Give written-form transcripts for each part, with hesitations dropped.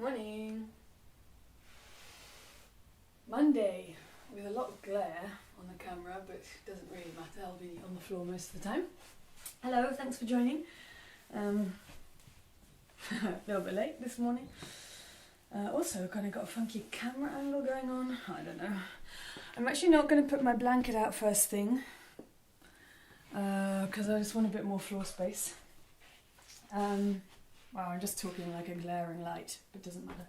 Morning. Monday, with a lot of glare on the camera, but it doesn't really matter, I'll be on the floor most of the time. Hello, thanks for joining. A little bit late this morning. Also, kind of got a funky camera angle going on, I don't know. I'm actually not going to put my blanket out first thing, because I just want a bit more floor space. Wow, I'm just talking like a glaring light, but it doesn't matter.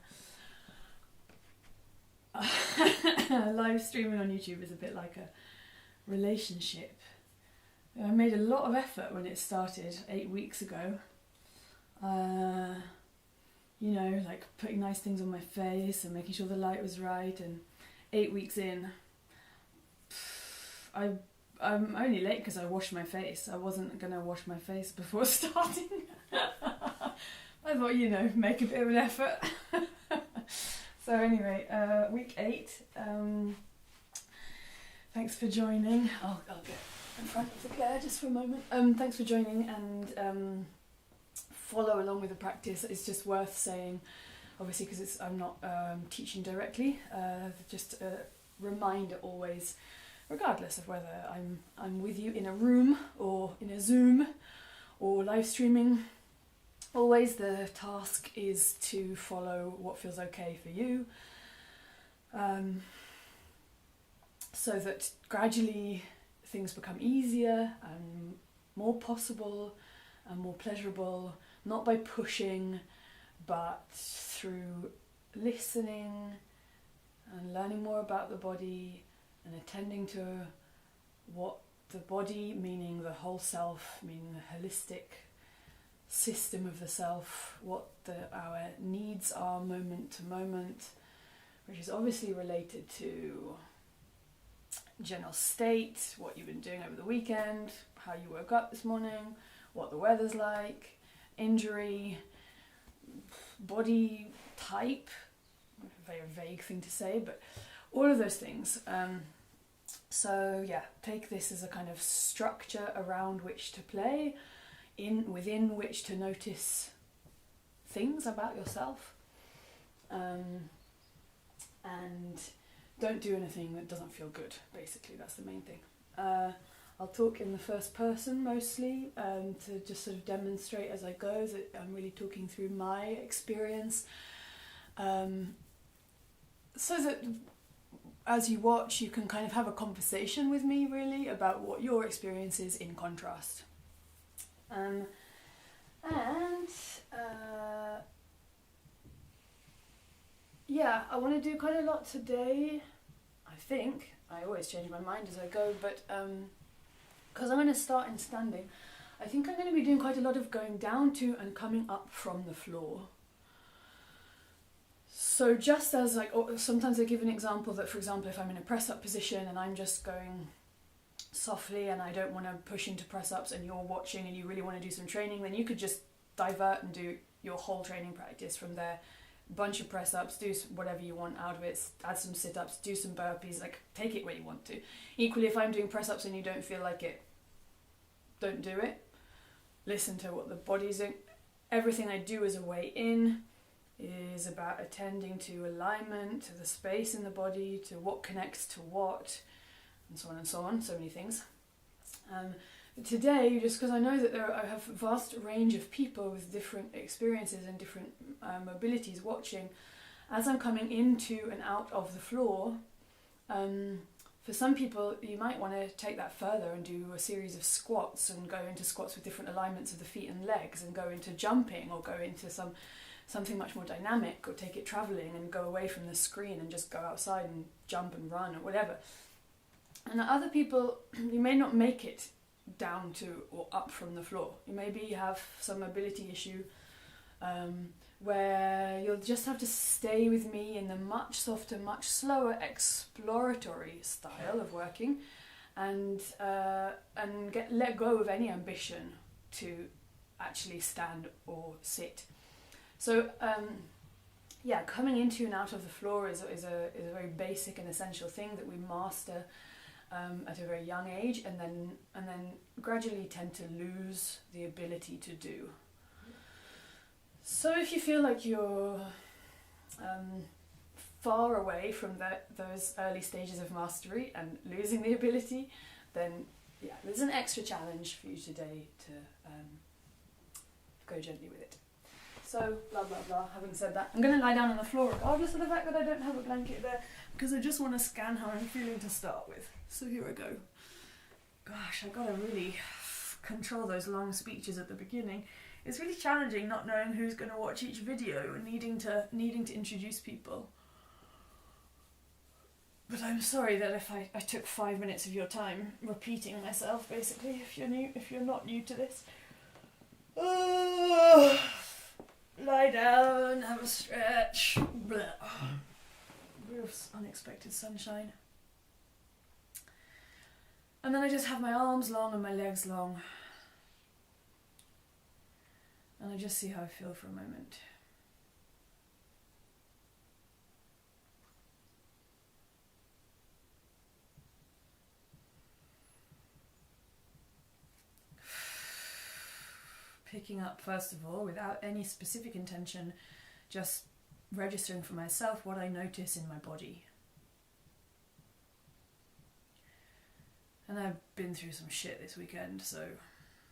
Live streaming on YouTube is a bit like a relationship. I made a lot of effort when it started 8 weeks ago. You know, like putting nice things on my face and making sure the light was right, and 8 weeks in, I'm only late because I washed my face. I wasn't going to wash my face before starting. I thought, you know, make a bit of an effort. So anyway, week 8. Thanks for joining. I'll get in front of the glare just for a moment. Thanks for joining, and follow along with the practice. It's just worth saying, obviously, because I'm not teaching directly. Just a reminder always, regardless of whether I'm with you in a room or in a Zoom or live streaming. Always the task is to follow what feels okay for you, so that gradually things become easier and more possible and more pleasurable, not by pushing, but through listening and learning more about the body and attending to what the body, meaning the whole self, meaning the holistic system of the self, what our needs are moment to moment, which is obviously related to general state, what you've been doing over the weekend, how you woke up this morning, what the weather's like, injury, body type, a very vague thing to say, but all of those things. So yeah, take this as a kind of structure around which to play, within which to notice things about yourself, and don't do anything that doesn't feel good. Basically, that's the main thing. I'll talk in the first person mostly, to just sort of demonstrate as I go that I'm really talking through my experience, so that as you watch you can kind of have a conversation with me really about what your experience is in contrast. Yeah, I want to do quite a lot today, I think. I always change my mind as I go, but because I'm going to start in standing, I think I'm going to be doing quite a lot of going down to and coming up from the floor. So just as like, sometimes I give an example that, for example, if I'm in a press-up position and I'm just going softly and I don't want to push into press-ups and you're watching and you really want to do some training, then you could just divert and do your whole training practice from there. Bunch of press-ups, do whatever you want out of it, add some sit-ups, do some burpees, like take it where you want to. Equally, if I'm doing press-ups and you don't feel like it, don't do it. Listen to what the body's doing. Everything I do as a way in is about attending to alignment, to the space in the body, to what connects to what, and so on and so on, so many things. Today, just because I know that I have a vast range of people with different experiences and different mobilities watching, as I'm coming into and out of the floor, for some people you might want to take that further and do a series of squats and go into squats with different alignments of the feet and legs, and go into jumping or go into something much more dynamic, or take it travelling and go away from the screen and just go outside and jump and run or whatever. And other people, you may not make it down to or up from the floor. You maybe have some mobility issue, where you'll just have to stay with me in the much softer, much slower exploratory style of working, and let go of any ambition to actually stand or sit. So yeah, coming into and out of the floor is a very basic and essential thing that we master at a very young age, and then gradually tend to lose the ability to do. So if you feel like you're far away from those early stages of mastery and losing the ability, then yeah, there's an extra challenge for you today to go gently with it. So, blah blah blah, having said that, I'm going to lie down on the floor regardless of the fact that I don't have a blanket there, because I just want to scan how I'm feeling to start with. So here I go. Gosh, I've got to really control those long speeches at the beginning. It's really challenging not knowing who's going to watch each video and needing to introduce people. But I'm sorry that if I took 5 minutes of your time repeating myself, basically, if you're not new to this. Lie down, have a stretch. Unexpected sunshine. And then I just have my arms long and my legs long. And I just see how I feel for a moment. Picking up, first of all, without any specific intention, just registering for myself what I notice in my body. And I've been through some shit this weekend, so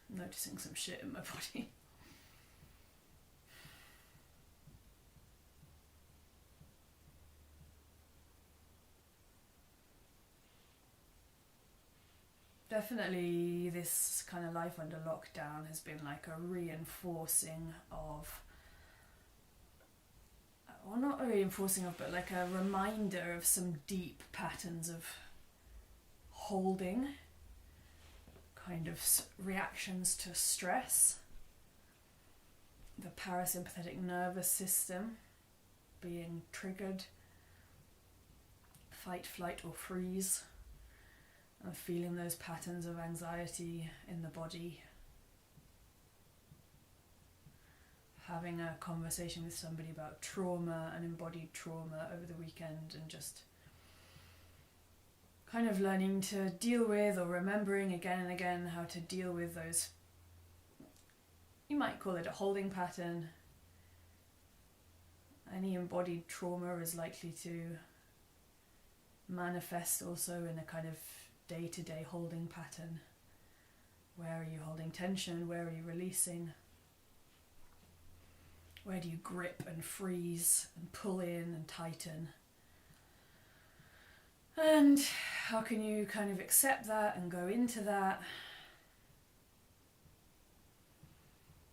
I'm noticing some shit in my body. Definitely this kind of life under lockdown has been like a reinforcing of, well, not a reinforcing of, but like a reminder of some deep patterns of holding, kind of reactions to stress, the parasympathetic nervous system being triggered, fight, flight or freeze. And feeling those patterns of anxiety in the body. Having a conversation with somebody about trauma and embodied trauma over the weekend, and just kind of learning to deal with, or remembering again and again how to deal with those, you might call it a holding pattern. Any embodied trauma is likely to manifest also in a kind of day-to-day holding pattern. Where are you holding tension? Where are you releasing? Where do you grip and freeze and pull in and tighten? And how can you kind of accept that and go into that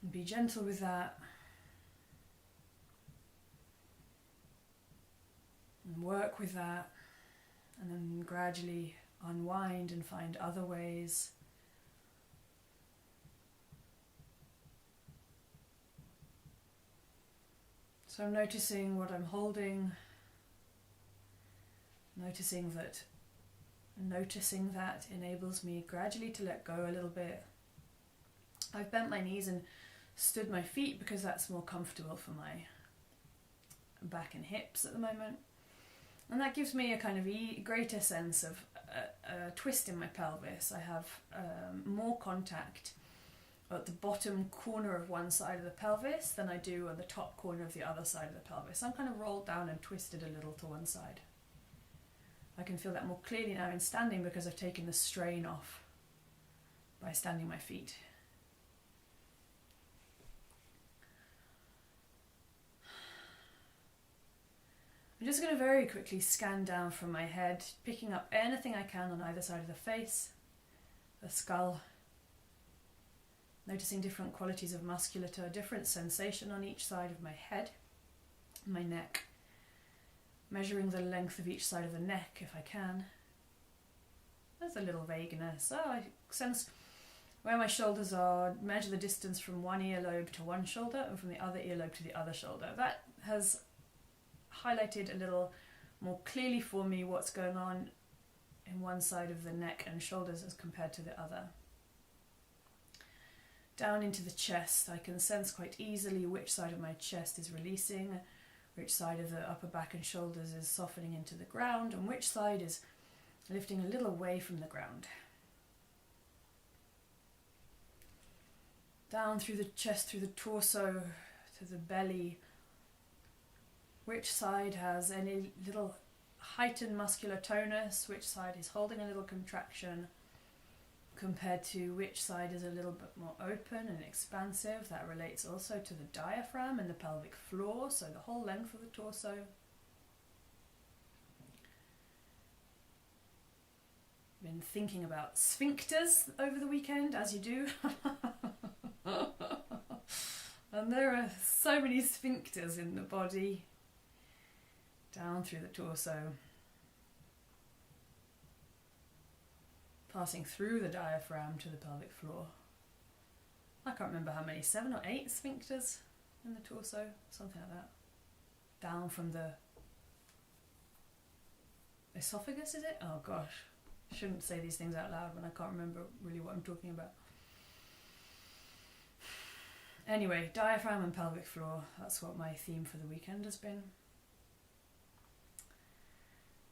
and be gentle with that and work with that, and then gradually unwind and find other ways. So I'm noticing what I'm holding, noticing that enables me gradually to let go a little bit. I've bent my knees and stood my feet because that's more comfortable for my back and hips at the moment. And that gives me a kind of greater sense of a twist in my pelvis. I have more contact at the bottom corner of one side of the pelvis than I do on the top corner of the other side of the pelvis. I'm kind of rolled down and twisted a little to one side. I can feel that more clearly now in standing because I've taken the strain off by standing my feet. I'm just going to very quickly scan down from my head, picking up anything I can on either side of the face, the skull, noticing different qualities of musculature, different sensation on each side of my head, my neck, measuring the length of each side of the neck if I can. There's a little vagueness. Oh, I sense where my shoulders are, measure the distance from one earlobe to one shoulder and from the other earlobe to the other shoulder. That has highlighted a little more clearly for me what's going on in one side of the neck and shoulders as compared to the other. Down into the chest, I can sense quite easily which side of my chest is releasing, which side of the upper back and shoulders is softening into the ground, and which side is lifting a little away from the ground. Down through the chest, through the torso, to the belly, which side has any little heightened muscular tonus, which side is holding a little contraction, compared to which side is a little bit more open and expansive. That relates also to the diaphragm and the pelvic floor, so the whole length of the torso. Been thinking about sphincters over the weekend, as you do. And there are so many sphincters in the body, down through the torso, passing through the diaphragm to the pelvic floor. I can't remember how many, 7 or 8 sphincters in the torso, something like that. Down from the esophagus, is it? Oh gosh, shouldn't say these things out loud when I can't remember really what I'm talking about. Anyway, diaphragm and pelvic floor, that's what my theme for the weekend has been.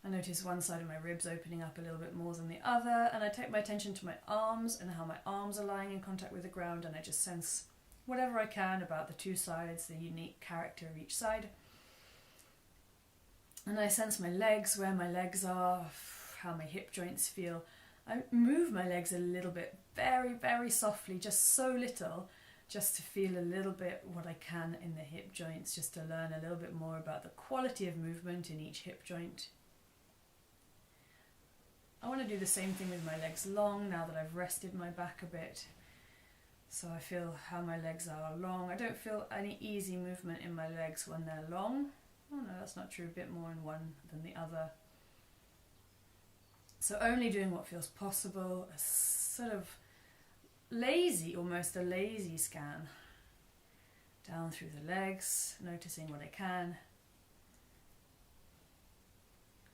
I notice one side of my ribs opening up a little bit more than the other, and I take my attention to my arms and how my arms are lying in contact with the ground, and I just sense whatever I can about the two sides, the unique character of each side. And I sense my legs, where my legs are, how my hip joints feel. I move my legs a little bit, very, very softly, just so little, just to feel a little bit what I can in the hip joints, just to learn a little bit more about the quality of movement in each hip joint. I want to do the same thing with my legs long, now that I've rested my back a bit. So I feel how my legs are long. I don't feel any easy movement in my legs when they're long. Oh no, that's not true, a bit more in one than the other. So only doing what feels possible, a sort of lazy, almost a lazy scan. Down through the legs, noticing what I can.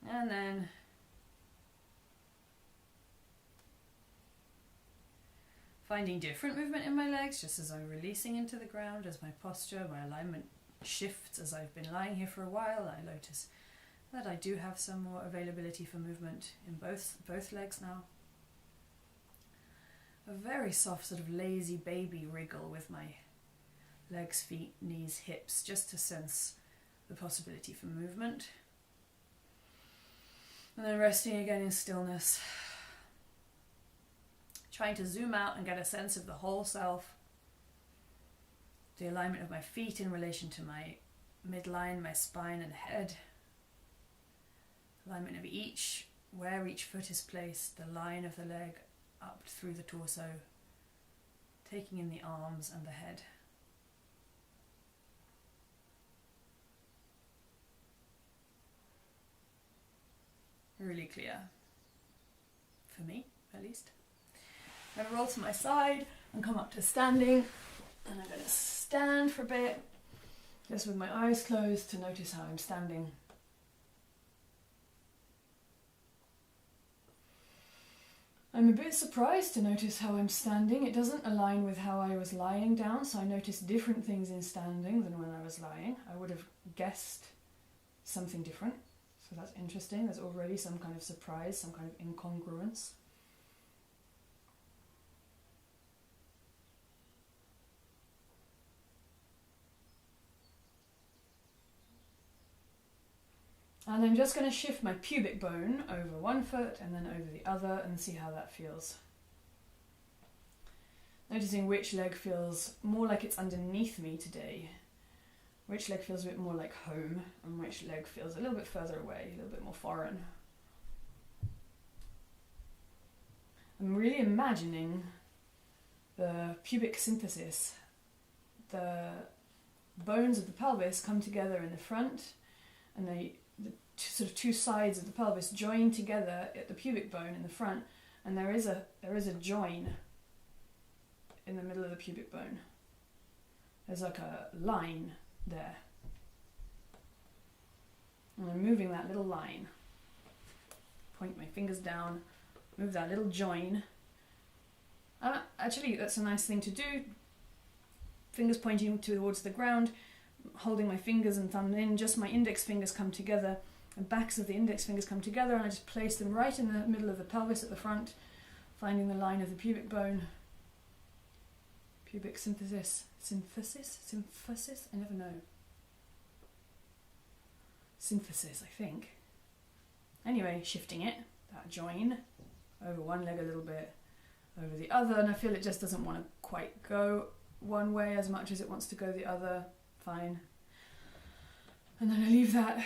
And then finding different movement in my legs, just as I'm releasing into the ground, as my posture, my alignment shifts as I've been lying here for a while. I notice that I do have some more availability for movement in both legs now. A very soft sort of lazy baby wriggle with my legs, feet, knees, hips, just to sense the possibility for movement. And then resting again in stillness. Trying to zoom out and get a sense of the whole self. The alignment of my feet in relation to my midline, my spine and head. Alignment of each, where each foot is placed, the line of the leg up through the torso, taking in the arms and the head. Really clear, for me at least. I'm going to roll to my side and come up to standing, and I'm going to stand for a bit, just with my eyes closed, to notice how I'm standing. I'm a bit surprised to notice how I'm standing. It doesn't align with how I was lying down, so I noticed different things in standing than when I was lying. I would have guessed something different, so that's interesting. There's already some kind of surprise, some kind of incongruence. And I'm just going to shift my pubic bone over one foot and then over the other and see how that feels. Noticing which leg feels more like it's underneath me today, which leg feels a bit more like home, and which leg feels a little bit further away, a little bit more foreign. I'm really imagining the pubic symphysis. The bones of the pelvis come together in the front, and the sort of two sides of the pelvis join together at the pubic bone in the front, and there is a join in the middle of the pubic bone. There's like a line there. And I'm moving that little line. Point my fingers down, move that little join. And actually, that's a nice thing to do. Fingers pointing towards the ground, holding my fingers and thumb in, just my index fingers come together, the backs of the index fingers come together, and I just place them right in the middle of the pelvis at the front, finding the line of the pubic bone. Pubic symphysis, I never know. synthesis, I think. Anyway, shifting it, that join, over one leg a little bit, over the other, and I feel it just doesn't want to quite go one way as much as it wants to go the other. Fine. And then I leave that.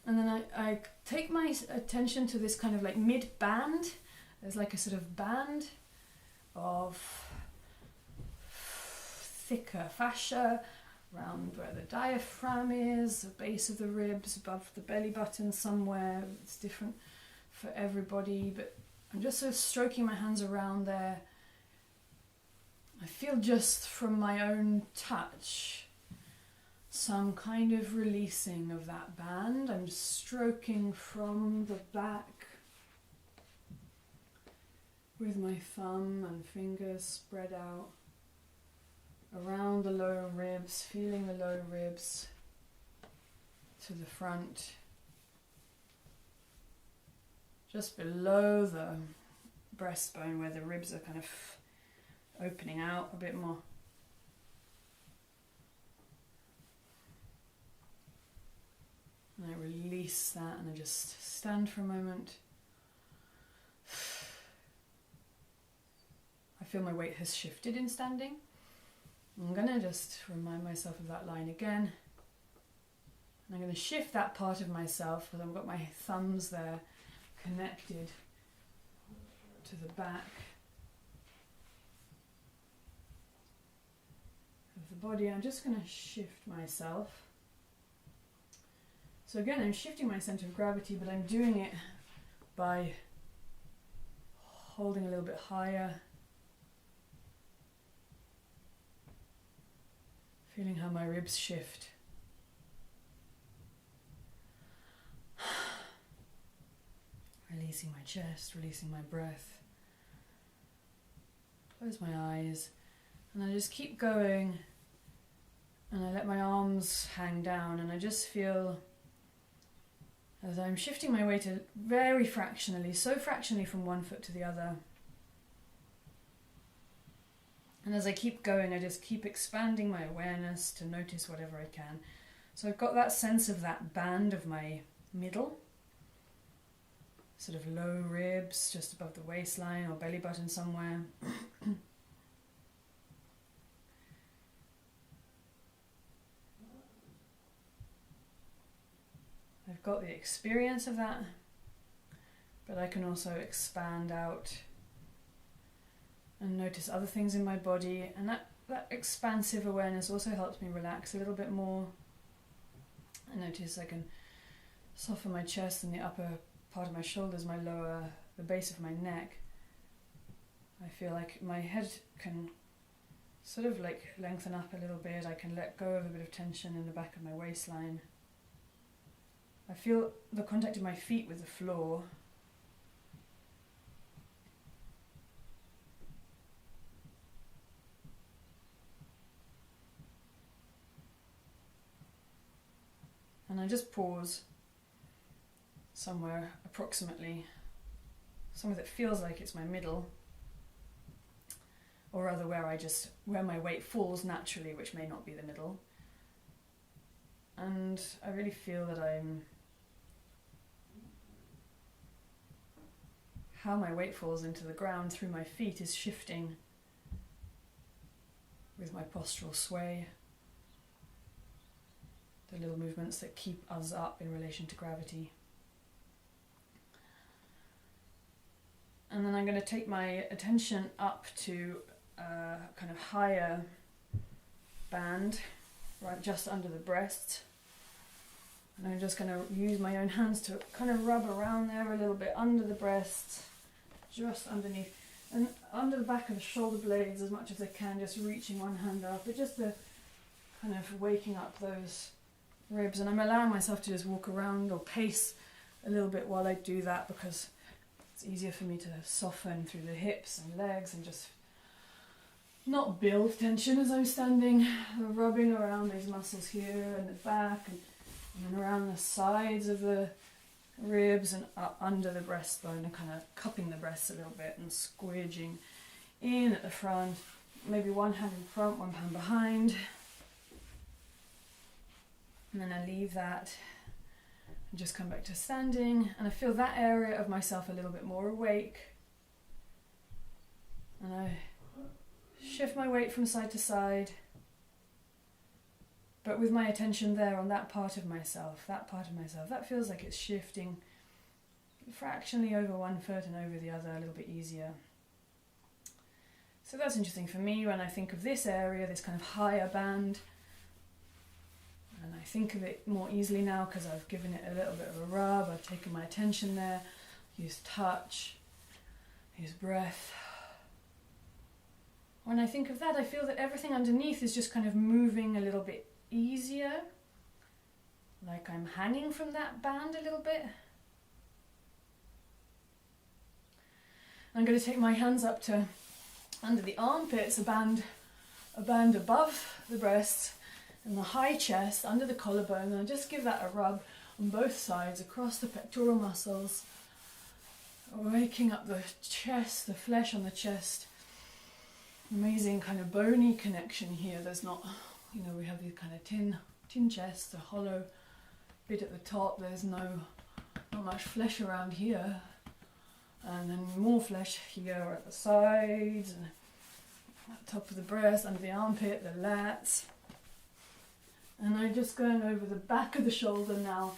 And then I take my attention to this kind of like mid-band. There's like a sort of band of thicker fascia around where the diaphragm is, the base of the ribs, above the belly button somewhere. It's different for everybody, but I'm just sort of stroking my hands around there. I feel just from my own touch some kind of releasing of that band. I'm just stroking from the back with my thumb and fingers spread out around the lower ribs, feeling the lower ribs to the front, just below the breastbone where the ribs are kind of opening out a bit more. And I release that and I just stand for a moment. I feel my weight has shifted in standing. I'm going to just remind myself of that line again. And I'm going to shift that part of myself because I've got my thumbs there connected to the back of the body. I'm just going to shift myself. So again, I'm shifting my center of gravity, but I'm doing it by holding a little bit higher. Feeling how my ribs shift. Releasing my chest, releasing my breath. Close my eyes, and I just keep going, and I let my arms hang down, and I just feel as I'm shifting my weight very fractionally, so fractionally from one foot to the other. And as I keep going, I just keep expanding my awareness to notice whatever I can. So I've got that sense of that band of my middle, sort of low ribs just above the waistline or belly button somewhere. I've got the experience of that, but I can also expand out and notice other things in my body, and that expansive awareness also helps me relax a little bit more. I notice I can soften my chest and the upper part of my shoulders, the base of my neck. I feel like my head can sort of like lengthen up a little bit. I can let go of a bit of tension in the back of my waistline. I feel the contact of my feet with the floor. And I just pause somewhere approximately, somewhere that feels like it's my middle, or rather where my weight falls naturally, which may not be the middle. And I really feel that how my weight falls into the ground through my feet is shifting with my postural sway. The little movements that keep us up in relation to gravity. And then I'm going to take my attention up to a kind of higher band, right just under the breast. And I'm just going to use my own hands to kind of rub around there a little bit under the breast, just underneath, and under the back of the shoulder blades as much as I can, just reaching one hand up, but just the kind of waking up those ribs. And I'm allowing myself to just walk around or pace a little bit while I do that, because it's easier for me to soften through the hips and legs and just not build tension as I'm standing, rubbing around these muscles here and the back and around the sides of the ribs and up under the breastbone, and kind of cupping the breasts a little bit and squidging in at the front. Maybe one hand in front, one hand behind. And then I leave that and just come back to standing, and I feel that area of myself a little bit more awake. And I shift my weight from side to side, but with my attention there on that part of myself, that feels like it's shifting fractionally over one foot and over the other a little bit easier. So that's interesting for me when I think of this area, this kind of higher band. And I think of it more easily now because I've given it a little bit of a rub, I've taken my attention there, used touch, used breath. When I think of that, I feel that everything underneath is just kind of moving a little bit easier, like I'm hanging from that band a little bit. I'm going to take my hands up to under the armpits, a band above the breast, and the high chest, under the collarbone, and I just give that a rub on both sides, across the pectoral muscles, waking up the chest, the flesh on the chest. Amazing kind of bony connection here. There's not, we have these kind of tin chest, a hollow bit at the top. There's not much flesh around here. And then more flesh here at the sides, and at the top of the breast, under the armpit, the lats. And I'm just going over the back of the shoulder now,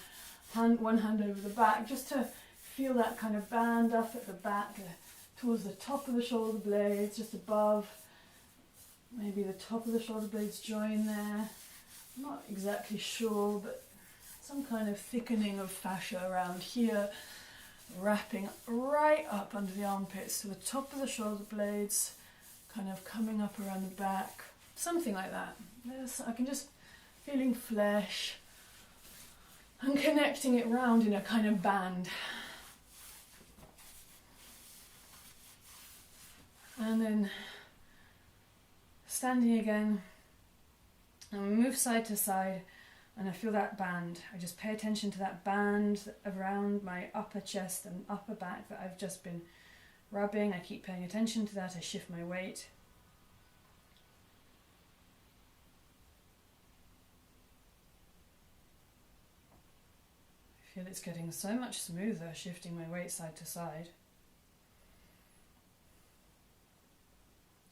one hand over the back, just to feel that kind of band up at the back, towards the top of the shoulder blades, just above. Maybe the top of the shoulder blades join there. I'm not exactly sure, but some kind of thickening of fascia around here, wrapping right up under the armpits to the top of the shoulder blades, kind of coming up around the back, something like that. I can just feeling flesh and connecting it round in a kind of band. And then standing again, and we move side to side, and I feel that band. I just pay attention to that band around my upper chest and upper back that I've just been rubbing. I keep paying attention to that. I shift my weight. I feel it's getting so much smoother, shifting my weight side to side.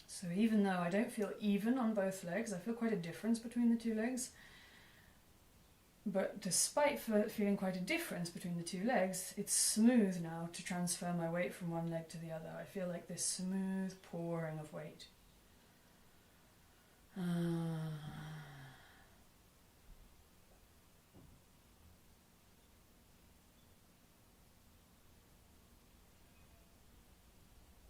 So even though I don't feel even on both legs, I feel quite a difference between the two legs. But despite feeling quite a difference between the two legs, it's smooth now to transfer my weight from one leg to the other. I feel like this smooth pouring of weight.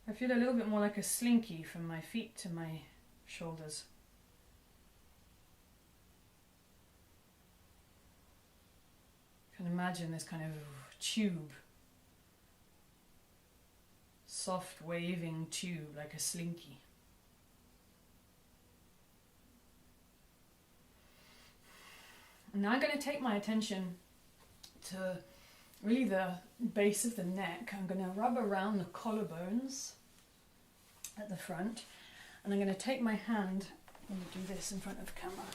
I feel a little bit more like a slinky from my feet to my shoulders. You can imagine this kind of tube, soft waving tube like a slinky. And now I'm going to take my attention to really the base of the neck. I'm going to rub around the collarbones at the front, and I'm going to take my hand, I'm going to do this in front of the camera.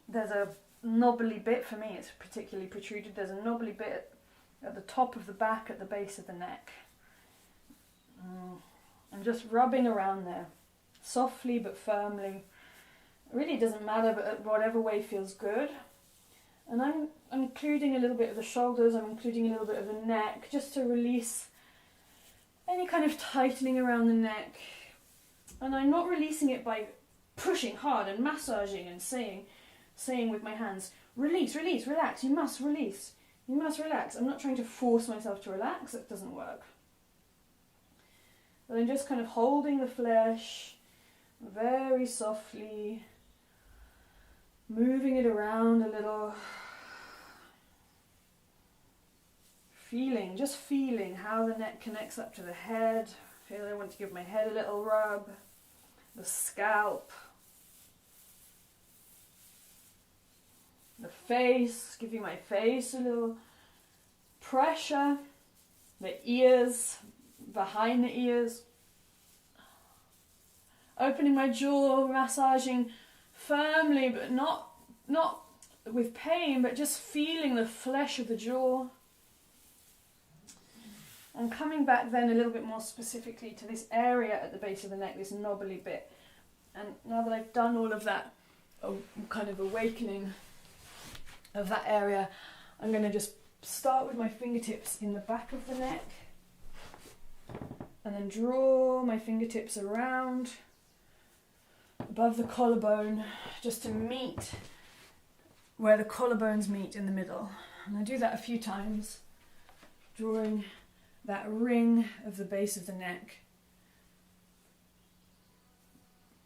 There's a knobbly bit for me, it's particularly protruded. There's a knobbly bit at the top of the back at the base of the neck. I'm just rubbing around there, softly but firmly. It really doesn't matter, but whatever way feels good. And I'm including a little bit of the shoulders, I'm including a little bit of the neck, just to release any kind of tightening around the neck. And I'm not releasing it by pushing hard and massaging and saying with my hands, release, release, relax, you must release, you must relax. I'm not trying to force myself to relax, that doesn't work. But I'm just kind of holding the flesh very softly, moving it around a little, just feeling how the neck connects up to the head. I want to give my head a little rub, the scalp, the face, giving my face a little pressure, the ears, behind the ears, opening my jaw, massaging firmly, but not with pain, but just feeling the flesh of the jaw. And coming back then a little bit more specifically to this area at the base of the neck, this knobbly bit. And now that I've done all of that kind of awakening of that area, I'm going to just start with my fingertips in the back of the neck and then draw my fingertips around above the collarbone just to meet where the collarbones meet in the middle. And I do that a few times, drawing that ring of the base of the neck,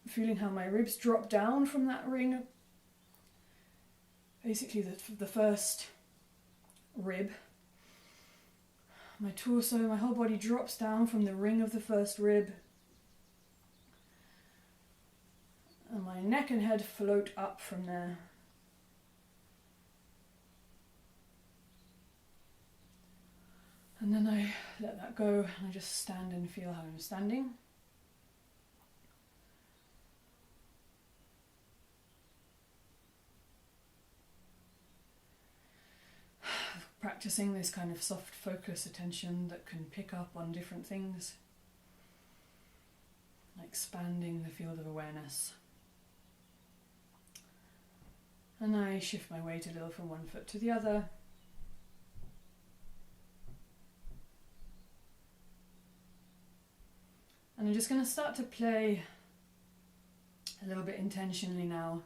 feeling how my ribs drop down from that ring. Basically the first rib. My torso, my whole body drops down from the ring of the first rib. And my neck and head float up from there. And then I let that go and I just stand and feel how I'm standing. Practicing this kind of soft focus attention that can pick up on different things. Expanding the field of awareness. And I shift my weight a little from one foot to the other. And I'm just going to start to play a little bit intentionally now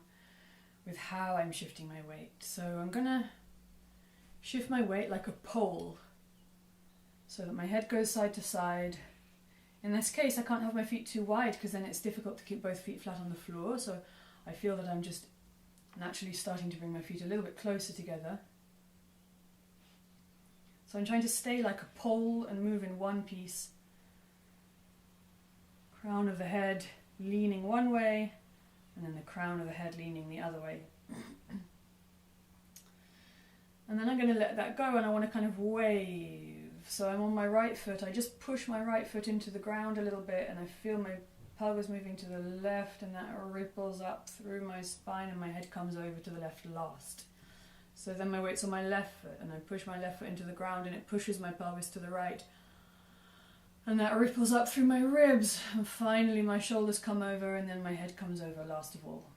with how I'm shifting my weight. So I'm going to shift my weight like a pole so that my head goes side to side. In this case, I can't have my feet too wide because then it's difficult to keep both feet flat on the floor. So I feel that I'm just naturally starting to bring my feet a little bit closer together. So I'm trying to stay like a pole and move in one piece. Crown of the head leaning one way, and then the crown of the head leaning the other way. And then I'm going to let that go and I want to kind of wave. So I'm on my right foot, I just push my right foot into the ground a little bit and I feel my pelvis moving to the left and that ripples up through my spine and my head comes over to the left last. So then my weight's on my left foot and I push my left foot into the ground and it pushes my pelvis to the right. And that ripples up through my ribs and finally my shoulders come over and then my head comes over last of all.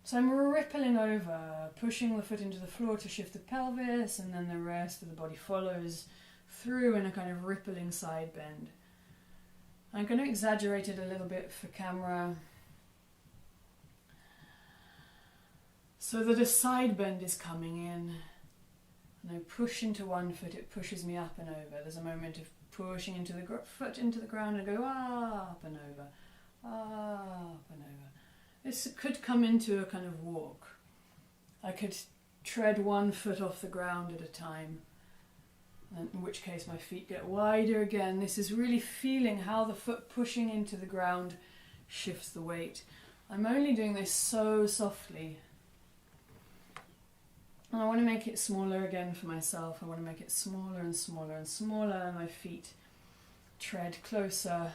So I'm rippling over, pushing the foot into the floor to shift the pelvis and then the rest of the body follows through in a kind of rippling side bend. I'm going to exaggerate it a little bit for camera so that a side bend is coming in. And I push into one foot, it pushes me up and over. There's a moment of pushing into the foot into the ground and go up and over, up and over. This could come into a kind of walk. I could tread one foot off the ground at a time, in which case my feet get wider again. This is really feeling how the foot pushing into the ground shifts the weight. I'm only doing this so softly. And I want to make it smaller again for myself. I want to make it smaller and smaller and smaller. My feet tread closer.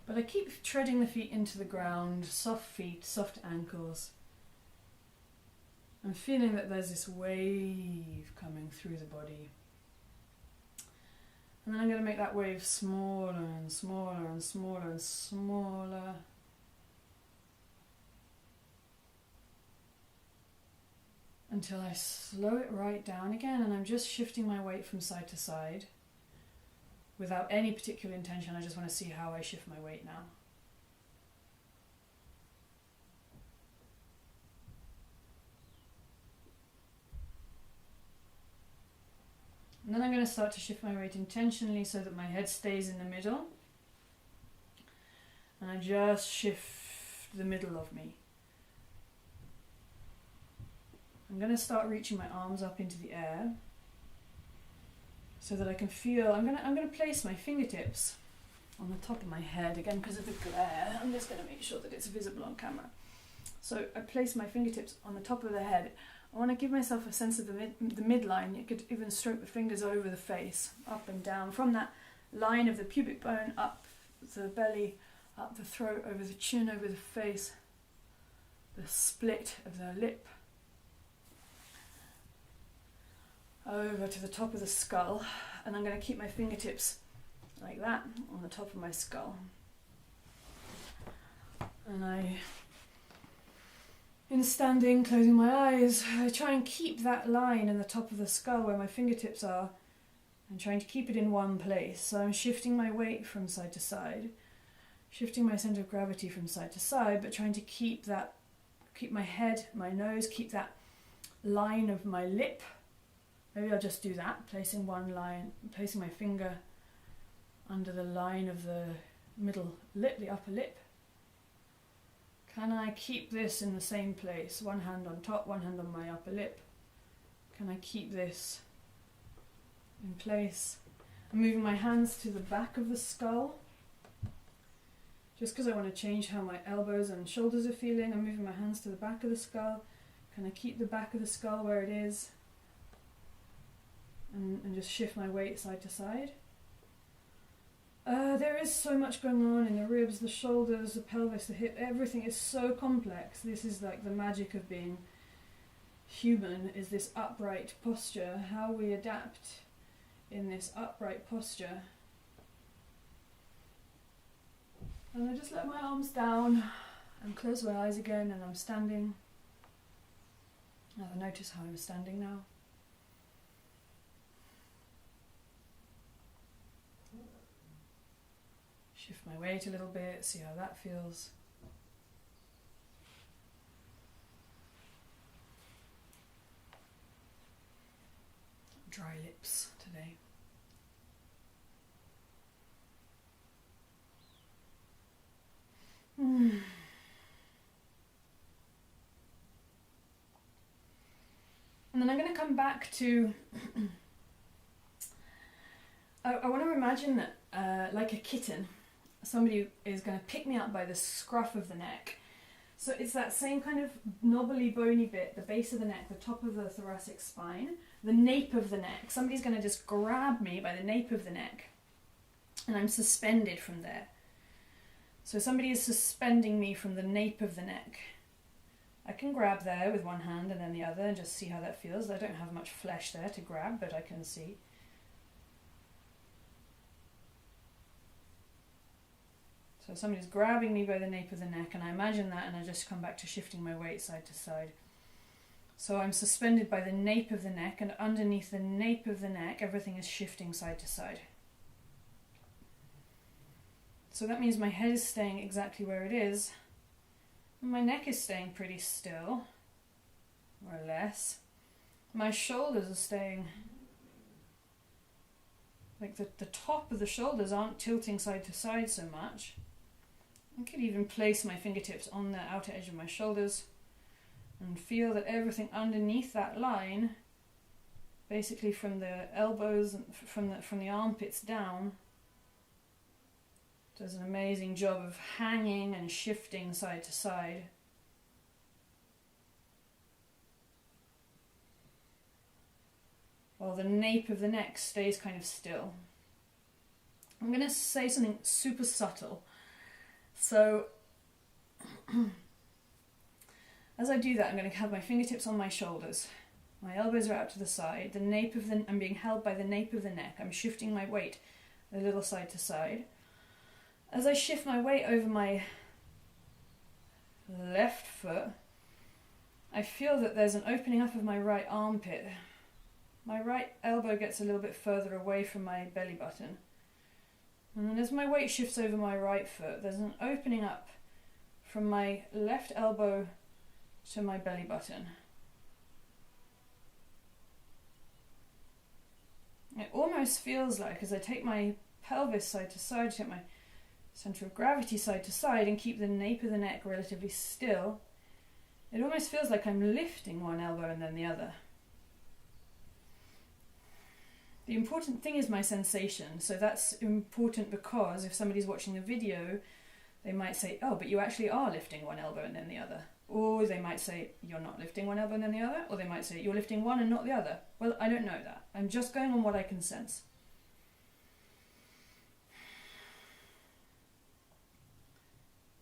But I keep treading the feet into the ground, soft feet, soft ankles. I'm feeling that there's this wave coming through the body. And then I'm going to make that wave smaller and smaller and smaller and smaller. Until I slow it right down again and I'm just shifting my weight from side to side. Without any particular intention, I just want to see how I shift my weight now. And then I'm going to start to shift my weight intentionally so that my head stays in the middle. And I just shift the middle of me. I'm going to start reaching my arms up into the air so that I can feel, I'm going to place my fingertips on the top of my head, again because of the glare. I'm just going to make sure that it's visible on camera. So I place my fingertips on the top of the head. I want to give myself a sense of the midline. You could even stroke the fingers over the face, up and down, from that line of the pubic bone, up the belly, up the throat, over the chin, over the face, the split of the lip over to the top of the skull, and I'm going to keep my fingertips like that on the top of my skull. And in standing, closing my eyes, I try and keep that line in the top of the skull where my fingertips are, and trying to keep it in one place. So I'm shifting my weight from side to side, shifting my center of gravity from side to side, but trying to keep my head, my nose, keep that line of my lip. Maybe I'll just do that, placing my finger under the line of the middle lip, the upper lip. Can I keep this in the same place? One hand on top, one hand on my upper lip. Can I keep this in place? I'm moving my hands to the back of the skull, just because I want to change how my elbows and shoulders are feeling. I'm moving my hands to the back of the skull. Can I keep the back of the skull where it is? And just shift my weight side to side. There is so much going on in the ribs, the shoulders, the pelvis, the hip. Everything is so complex. This is like the magic of being human, is this upright posture, how we adapt in this upright posture. And I just let my arms down and close my eyes again, and I'm standing. Now notice how I'm standing now. Shift my weight a little bit, see how that feels. Dry lips today. And then I'm going to come back to I want to imagine that like a kitten, somebody is going to pick me up by the scruff of the neck. So it's that same kind of knobbly, bony bit, the base of the neck, the top of the thoracic spine, the nape of the neck. Somebody's going to just grab me by the nape of the neck, and I'm suspended from there. So somebody is suspending me from the nape of the neck. I can grab there with one hand and then the other and just see how that feels. I don't have much flesh there to grab, but I can see. So somebody's grabbing me by the nape of the neck, and I imagine that, and I just come back to shifting my weight side to side. So I'm suspended by the nape of the neck, and underneath the nape of the neck, everything is shifting side to side. So that means my head is staying exactly where it is, and my neck is staying pretty still, more or less. My shoulders are staying, like the top of the shoulders aren't tilting side to side so much. I could even place my fingertips on the outer edge of my shoulders and feel that everything underneath that line, basically from the elbows and from the armpits down, does an amazing job of hanging and shifting side to side. While the nape of the neck stays kind of still. I'm going to say something super subtle. So, as I do that, I'm going to have my fingertips on my shoulders. My elbows are out to the side. I'm being held by the nape of the neck. I'm shifting my weight a little side to side. As I shift my weight over my left foot, I feel that there's an opening up of my right armpit. My right elbow gets a little bit further away from my belly button. And then as my weight shifts over my right foot, there's an opening up from my left elbow to my belly button. It almost feels like, as I take my pelvis side to side, take my center of gravity side to side and keep the nape of the neck relatively still, it almost feels like I'm lifting one elbow and then the other. The important thing is my sensation, so that's important because if somebody's watching the video, they might say, oh, but you actually are lifting one elbow and then the other. Or they might say, you're not lifting one elbow and then the other. Or they might say, you're lifting one and not the other. Well, I don't know that. I'm just going on what I can sense.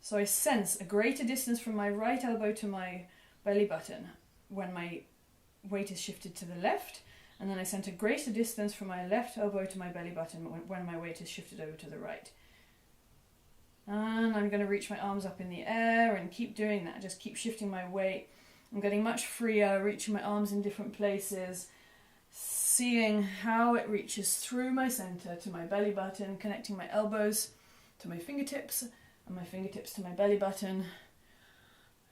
So I sense a greater distance from my right elbow to my belly button when my weight is shifted to the left, and then I sense a greater distance from my left elbow to my belly button when my weight is shifted over to the right. And I'm going to reach my arms up in the air and keep doing that, just keep shifting my weight. I'm getting much freer, reaching my arms in different places, seeing how it reaches through my center to my belly button, connecting my elbows to my fingertips and my fingertips to my belly button.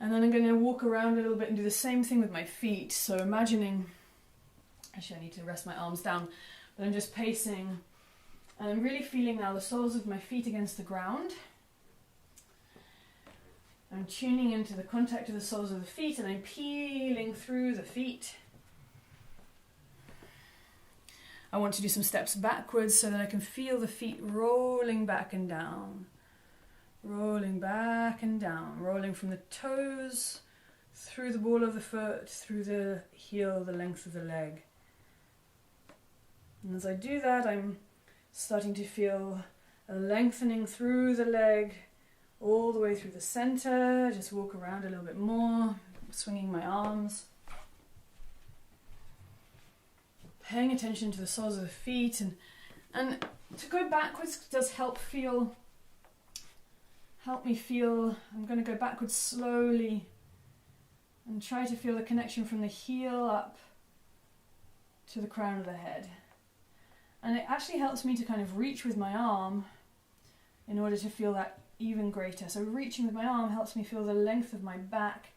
And then I'm going to walk around a little bit and do the same thing with my feet. So imagining, actually I need to rest my arms down, but I'm just pacing and I'm really feeling now the soles of my feet against the ground. I'm tuning into the contact of the soles of the feet and I'm peeling through the feet. I want to do some steps backwards so that I can feel the feet rolling back and down. Rolling back and down, rolling from the toes, through the ball of the foot, through the heel, the length of the leg. And as I do that, I'm starting to feel a lengthening through the leg, all the way through the center. Just walk around a little bit more, swinging my arms. Paying attention to the soles of the feet, and to go backwards does help me feel, I'm going to go backwards slowly and try to feel the connection from the heel up to the crown of the head. And it actually helps me to kind of reach with my arm in order to feel that even greater. So reaching with my arm helps me feel the length of my back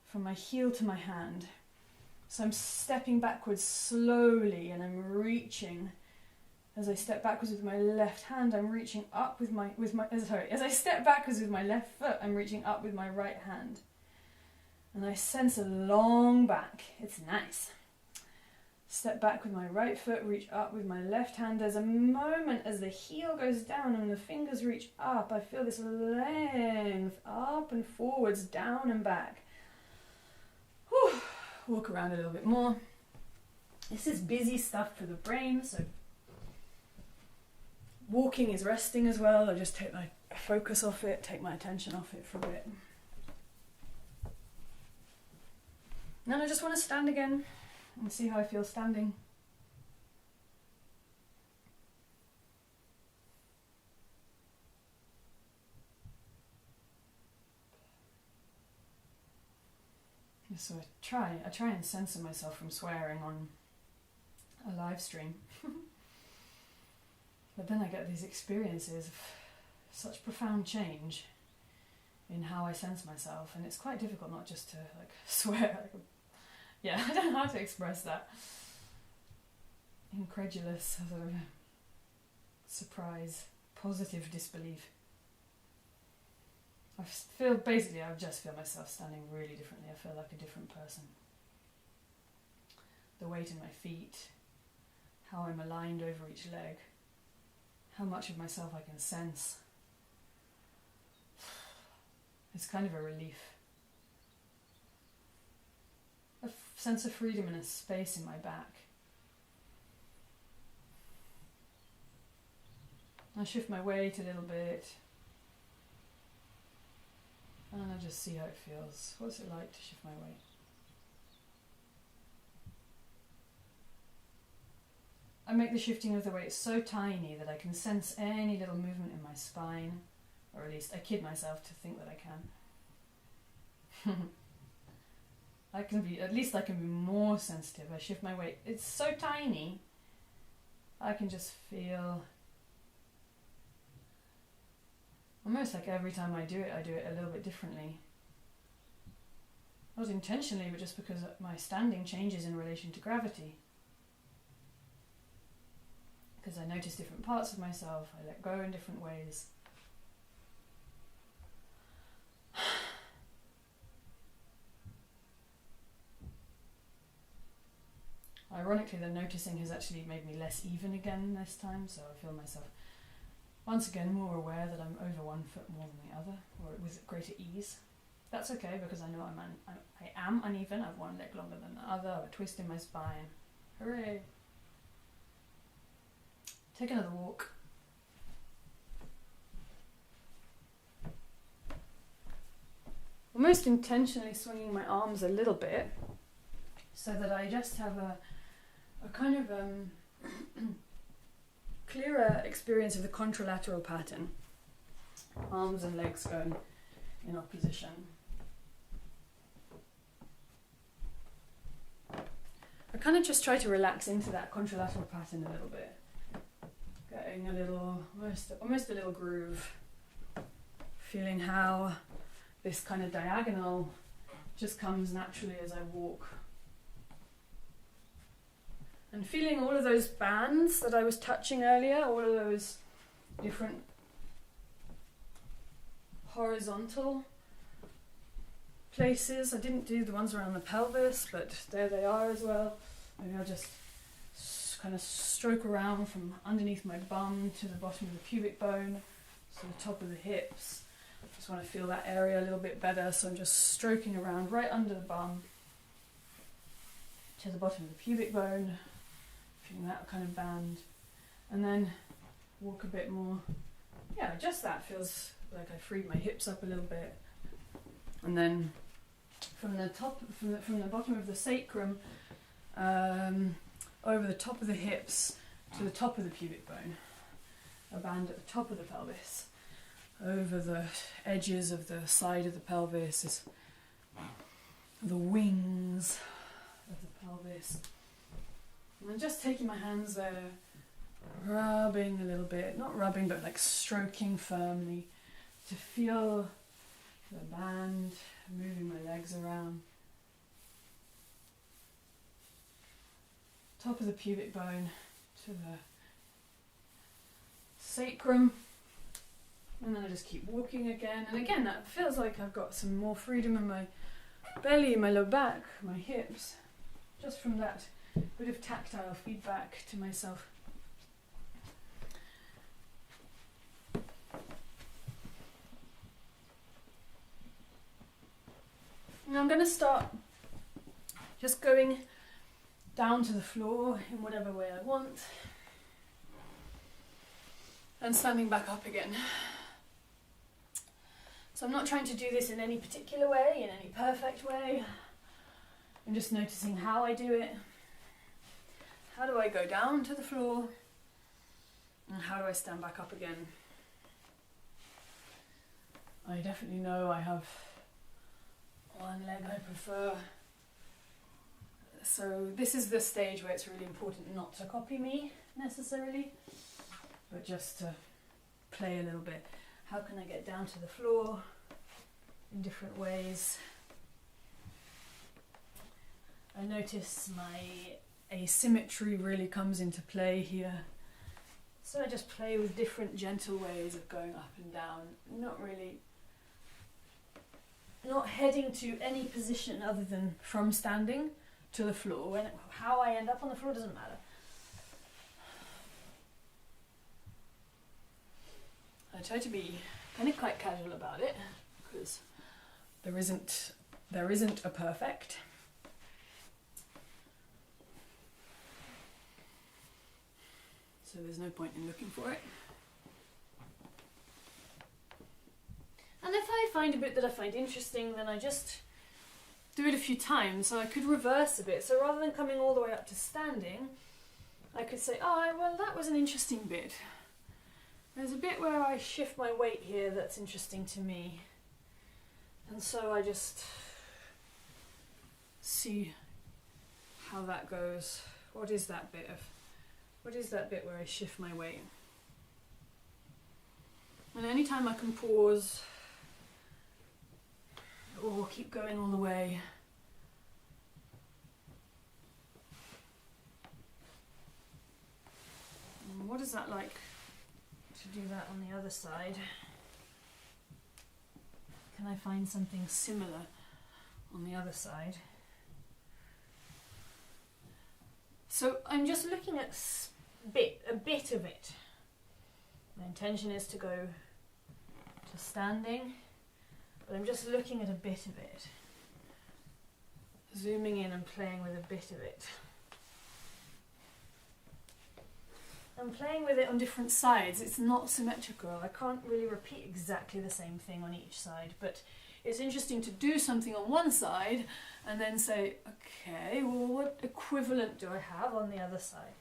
from my heel to my hand. So I'm stepping backwards slowly and I'm reaching. As I step backwards with my left hand, I'm reaching up with my as I step backwards with my left foot, I'm reaching up with my right hand. And I sense a long back. It's nice. Step back with my right foot, reach up with my left hand. There's a moment as the heel goes down and the fingers reach up. I feel this length up and forwards, down and back. Whew. Walk around a little bit more. This is busy stuff for the brain, so walking is resting as well. I just take my focus off it, take my attention off it for a bit. Then I just want to stand again and see how I feel standing. So I try and censor myself from swearing on a live stream. But then I get these experiences of such profound change in how I sense myself, and it's quite difficult not just to swear. I don't know how to express that. Incredulous, sort of surprise, positive disbelief. I just feel myself standing really differently. I feel like a different person. The weight in my feet, how I'm aligned over each leg, how much of myself I can sense. It's kind of a relief. A sense of freedom and a space in my back. I shift my weight a little bit. And I just see how it feels. What's it like to shift my weight? I make the shifting of the weight so tiny that I can sense any little movement in my spine, or at least I kid myself to think that I can. I can be more sensitive. I shift my weight. It's so tiny, I can just feel, almost like every time I do it a little bit differently. Not intentionally, but just because my standing changes in relation to gravity. Because I notice different parts of myself, I let go in different ways. Ironically, the noticing has actually made me less even again this time, so I feel myself once again more aware that I'm over one foot more than the other, or with greater ease. That's okay, because I know I am uneven. I have one leg longer than the other, I have a twist in my spine. Hooray! Take another walk. almost intentionally swinging my arms a little bit so that I just have a kind of clearer experience of the contralateral pattern. Arms and legs going in opposition. I kind of just try to relax into that contralateral pattern a little bit. Getting a little, almost a little groove. Feeling how this kind of diagonal just comes naturally as I walk. And feeling all of those bands that I was touching earlier, all of those different horizontal places. I didn't do the ones around the pelvis, but there they are as well. Maybe I'll just kind of stroke around from underneath my bum to the bottom of the pubic bone, to the top of the hips. Just want to feel that area a little bit better, so I'm just stroking around right under the bum to the bottom of the pubic bone, feeling that kind of band, and then walk a bit more. Yeah, just that feels like I freed my hips up a little bit, and then from the bottom of the sacrum over the top of the hips to the top of the pubic bone, a band at the top of the pelvis, over the edges of the side of the pelvis, is the wings of the pelvis, and then just taking my hands there, rubbing a little bit, not rubbing but like stroking firmly to feel the band, moving my legs around. Top of the pubic bone to the sacrum, and then I just keep walking again, and again that feels like I've got some more freedom in my belly, my low back, my hips, just from that bit of tactile feedback to myself. Now I'm going to start just going down to the floor in whatever way I want, and standing back up again. So I'm not trying to do this in any particular way, in any perfect way. I'm just noticing how I do it. How do I go down to the floor? And how do I stand back up again? I definitely know I have one leg I prefer. So this is the stage where it's really important not to copy me necessarily, but just to play a little bit. How can I get down to the floor in different ways? I notice my asymmetry really comes into play here. So I just play with different gentle ways of going up and down, not heading to any position other than from standing to the floor. And how I end up on the floor doesn't matter. I try to be kind of quite casual about it, because there isn't a perfect. So there's no point in looking for it. And if I find a bit that I find interesting, then I just do it a few times. So I could reverse a bit. So rather than coming all the way up to standing, I could say, oh, well, that was an interesting bit. There's a bit where I shift my weight here that's interesting to me. And so I just see how that goes. What is that bit where I shift my weight? And anytime I can pause or keep going all the way. And what is that like to do that on the other side? Can I find something similar on the other side? So I'm just looking at a bit of it. My intention is to go to standing, but I'm just looking at a bit of it. Zooming in and playing with a bit of it. I'm playing with it on different sides. It's not symmetrical. I can't really repeat exactly the same thing on each side, but it's interesting to do something on one side and then say, okay, well, what equivalent do I have on the other side?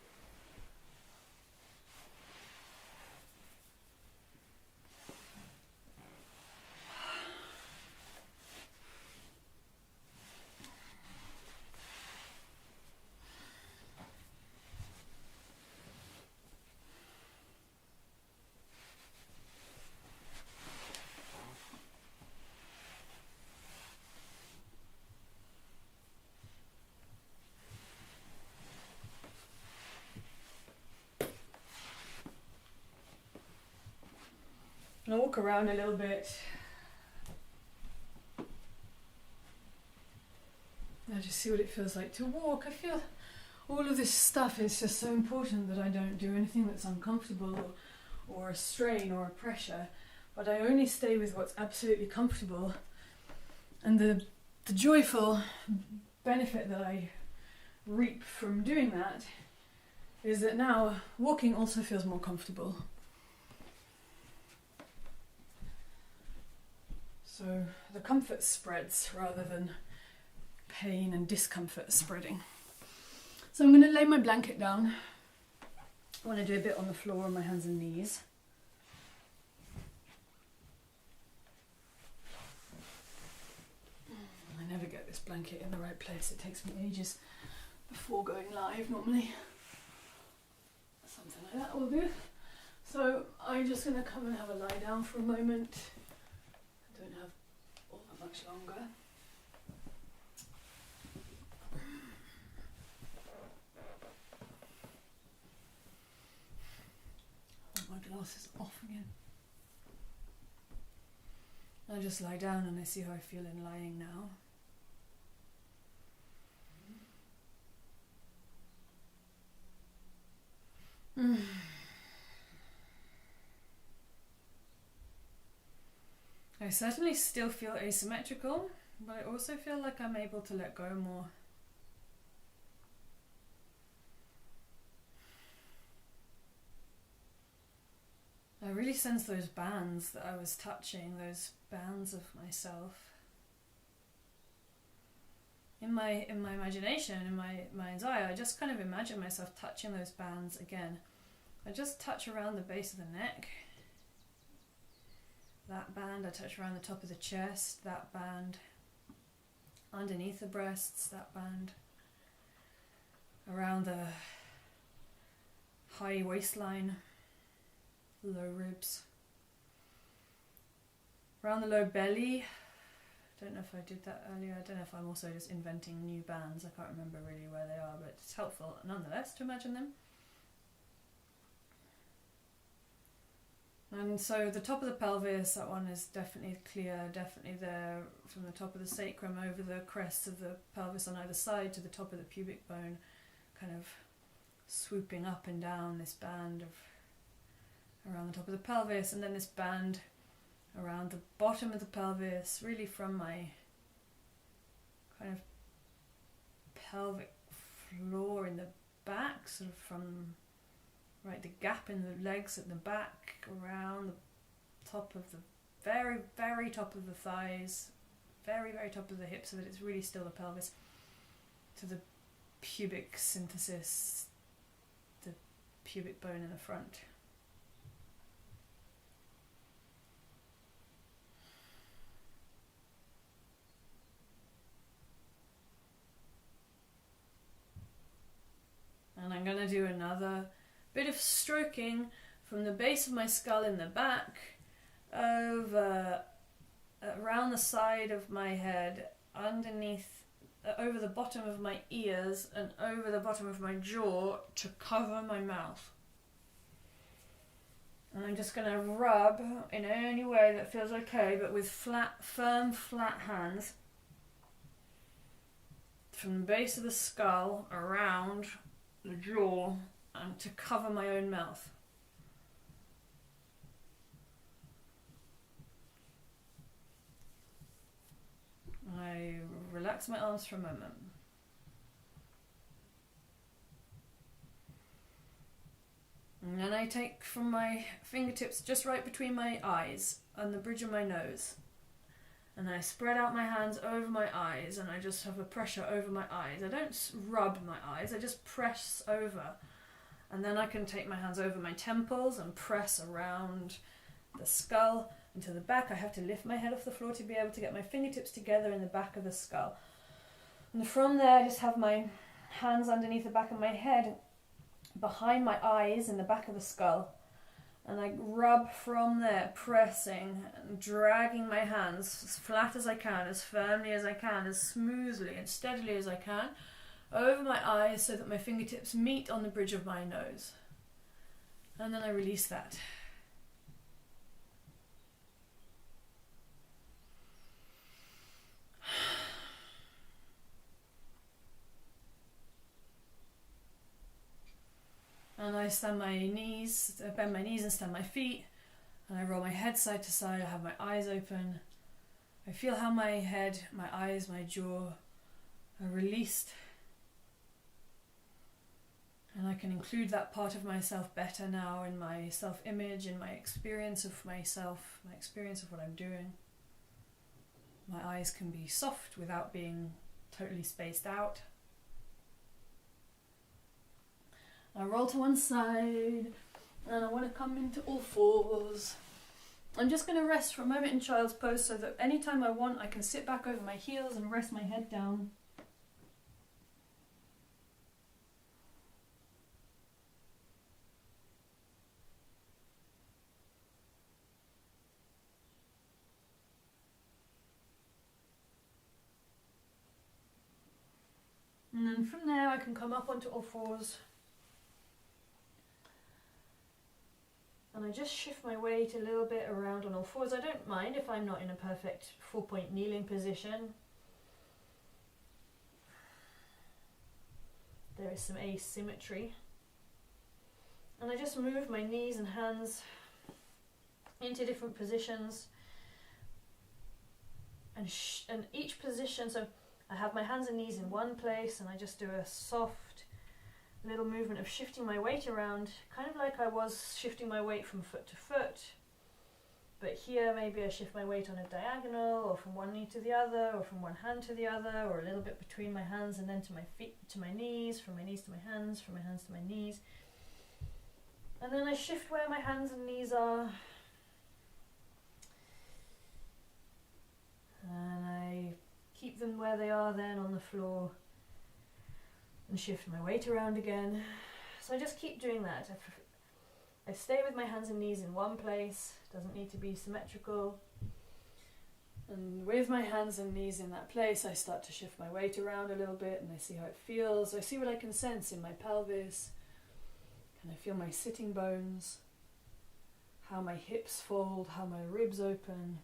I'll walk around a little bit. I just see what it feels like to walk. I feel all of this stuff is just so important that I don't do anything that's uncomfortable or a strain or a pressure, but I only stay with what's absolutely comfortable. And the joyful benefit that I reap from doing that is that now walking also feels more comfortable. So the comfort spreads rather than pain and discomfort spreading. So I'm going to lay my blanket down. I want to do a bit on the floor on my hands and knees. I never get this blanket in the right place. It takes me ages before going live normally. Something like that will do. So I'm just going to come and have a lie down for a moment. Don't have all that much longer. Oh, my glasses off again. I just lie down and I see how I feel in lying now. I certainly still feel asymmetrical, but I also feel like I'm able to let go more. I really sense those bands that I was touching, those bands of myself. In my imagination, in my mind's eye, I just kind of imagine myself touching those bands again. I just touch around the base of the neck. That band, I touch around the top of the chest, that band underneath the breasts, that band around the high waistline, low ribs, around the low belly. I don't know if I did that earlier. I don't know if I'm also just inventing new bands. I can't remember really where they are, but it's helpful nonetheless to imagine them. And so the top of the pelvis, that one is definitely clear, definitely there, from the top of the sacrum over the crest of the pelvis on either side to the top of the pubic bone, kind of swooping up and down this band of around the top of the pelvis, and then this band around the bottom of the pelvis, really from my kind of pelvic floor in the back, sort of from right, the gap in the legs at the back, around the top of the very, very top of the thighs, very, very top of the hips, so that it's really still the pelvis, to the pubic symphysis, the pubic bone in the front. And I'm going to do another bit of stroking from the base of my skull in the back over around the side of my head, underneath, over the bottom of my ears and over the bottom of my jaw to cover my mouth. And I'm just going to rub in any way that feels okay, but with firm, flat hands from the base of the skull around the jaw and to cover my own mouth. I relax my arms for a moment. And then I take from my fingertips just right between my eyes and the bridge of my nose, And I spread out my hands over my eyes, and I just have a pressure over my eyes. I don't rub my eyes, I just press over. And then I can take my hands over my temples and press around the skull into the back. I have to lift my head off the floor to be able to get my fingertips together in the back of the skull. And from there, I just have my hands underneath the back of my head, behind my eyes in the back of the skull. And I rub from there, pressing and dragging my hands as flat as I can, as firmly as I can, as smoothly and steadily as I can, over my eyes so that my fingertips meet on the bridge of my nose. And then I release that. And I bend my knees and stand my feet, and I roll my head side to side. I have my eyes open. I feel how my head, my eyes, my jaw are released. And I can include that part of myself better now in my self-image, in my experience of myself, my experience of what I'm doing. My eyes can be soft without being totally spaced out. I roll to one side, and I want to come into all fours. I'm just going to rest for a moment in child's pose so that anytime I want, I can sit back over my heels and rest my head down. And then from there, I can come up onto all fours. And I just shift my weight a little bit around on all fours. I don't mind if I'm not in a perfect 4-point kneeling position. There is some asymmetry. And I just move my knees and hands into different positions. And each position, so I have my hands and knees in one place, and I just do a soft little movement of shifting my weight around, kind of like I was shifting my weight from foot to foot. But here maybe I shift my weight on a diagonal, or from one knee to the other, or from one hand to the other, or a little bit between my hands and then to my feet, to my knees, from my knees to my hands, from my hands to my knees. And then I shift where my hands and knees are. And I keep them where they are then on the floor. And shift my weight around again. So I just keep doing that. I stay with my hands and knees in one place. Doesn't need to be symmetrical. And with my hands and knees in that place, I start to shift my weight around a little bit, and I see how it feels. I see what I can sense in my pelvis. Can I feel my sitting bones? How my hips fold, how my ribs open.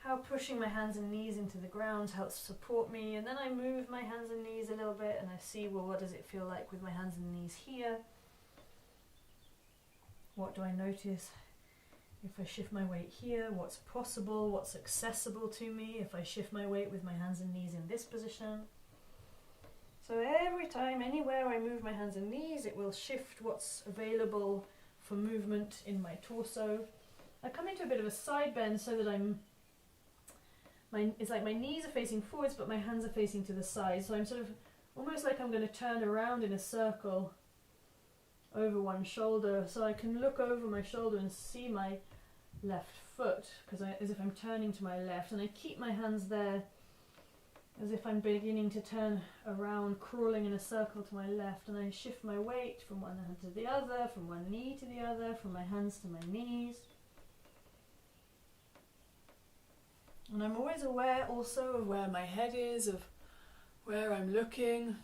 How pushing my hands and knees into the ground helps support me. And then I move my hands and knees a little bit, and I see, well, what does it feel like with my hands and knees here? What do I notice if I shift my weight here? What's possible? What's accessible to me if I shift my weight with my hands and knees in this position? So every time, anywhere I move my hands and knees, it will shift what's available for movement in my torso. I come into a bit of a side bend so that it's like my knees are facing forwards, but my hands are facing to the side. So I'm sort of almost like I'm going to turn around in a circle over one shoulder. So I can look over my shoulder and see my left foot, as if I'm turning to my left. And I keep my hands there as if I'm beginning to turn around, crawling in a circle to my left. And I shift my weight from one hand to the other, from one knee to the other, from my hands to my knees. And I'm always aware also of where my head is, of where I'm looking.